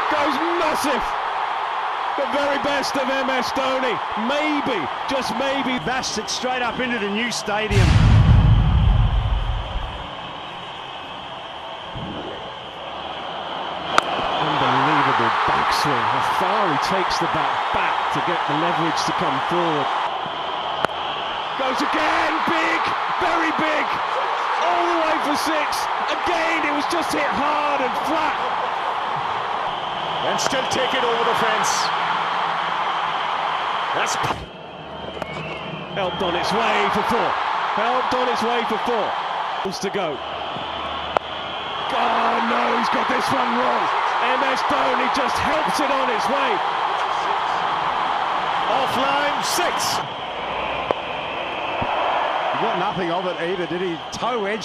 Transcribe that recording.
goes massive. The very best of MS Dhoni. Maybe, just maybe. Bashed it straight up into the new stadium. Unbelievable backswing. How far he takes the bat back to get the leverage to come forward. Goes again, big, very big. All the way for 6. Again, it was just hit hard and flat. And still take it over the fence. That's helped on its way for 4. Helped on its way for 4. Wants to go. Oh no, he's got this one wrong. MS Dhoni just helps it on its way. offline 6. He got nothing of it either, did he? Toe edge.